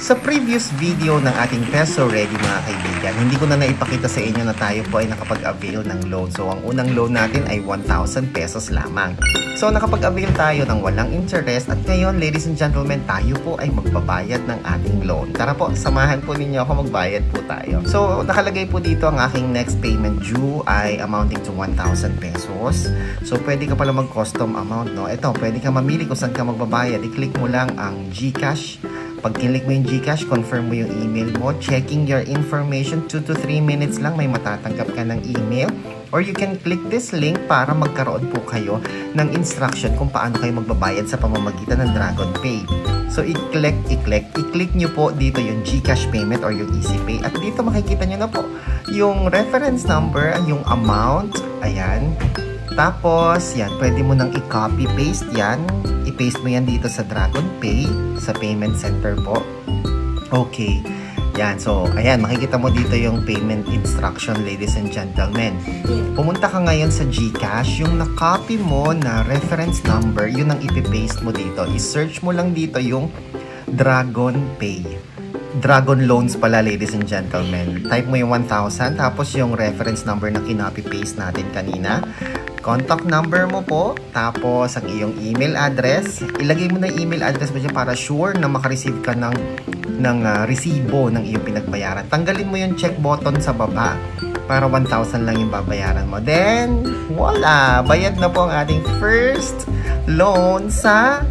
Sa previous video ng ating Peso Ready mga kaibigan, hindi ko na naipakita sa inyo na tayo po ay nakapag-avail ng loan. So, ang unang loan natin ay 1,000 pesos lamang. So, nakapag-avail tayo ng walang interest at ngayon, ladies and gentlemen, tayo po ay magbabayad ng ating loan. Tara po, samahan po ninyo ako, magbayad po tayo. So, nakalagay po dito ang aking next payment due ay amounting to 1,000 pesos. So, pwede ka pala mag-custom amount, no? Ito, pwede ka mamili kung saan ka magbabayad. I-click mo lang ang GCash. Pag kinlik mo yung GCash, confirm mo yung email mo, checking your information, 2 to 3 minutes lang may matatanggap ka ng email. Or you can click this link para magkaroon po kayo ng instruction kung paano kayo magbabayad sa pamamagitan ng Dragon Pay. So, i-click nyo po dito yung GCash payment or yung EasyPay. At dito makikita nyo na po yung reference number, yung amount, ayan. Tapos, yan, pwede mo nang i-copy-paste yan. I-paste mo yan dito sa Dragon Pay, sa payment center po. Okay. Yan, so, ayan, makikita mo dito yung payment instruction, ladies and gentlemen. Pumunta ka ngayon sa GCash, yung na-copy mo na reference number, yun ang ipipaste mo dito. I-search mo lang dito yung Dragon Pay. Dragon Loans pala, ladies and gentlemen. Type mo yung 1,000, tapos yung reference number na kinopy-paste natin kanina. Contact number mo po, tapos ang iyong email address. Ilagay mo na yung email address mo dyan para sure na makareceive ka ng resibo ng iyong pinagbayaran. Tanggalin mo yung check button sa baba para 1,000 lang yung babayaran mo. Then, voila! Bayad na po ang ating first loan sa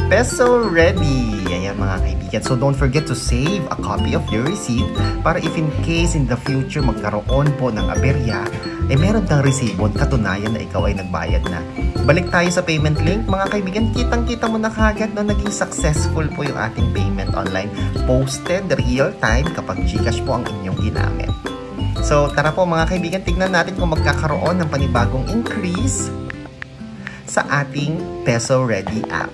Peso Ready. Ayan mga kaibigan. So don't forget to save a copy of your receipt para if in case in the future magkaroon po ng aberya, meron kang resibo, katunayan na ikaw ay nagbayad na. Balik tayo sa payment link. Mga kaibigan, kitang-kita mo na kagad na naging successful po yung ating payment online. Posted real time kapag GCash po ang inyong ginamit. So tara po mga kaibigan, tignan natin kung magkakaroon ng panibagong increase sa ating Peso Ready app.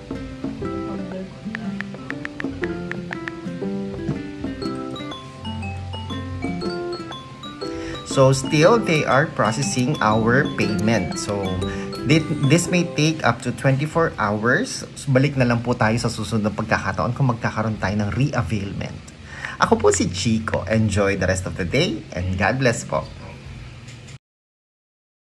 So still, they are processing our payment. So this may take up to 24 hours. So, balik na lang po tayo sa susunod na pagkakataon kung magkakaroon tayo ng re-availment. Ako po si Chico. Enjoy the rest of the day and God bless po.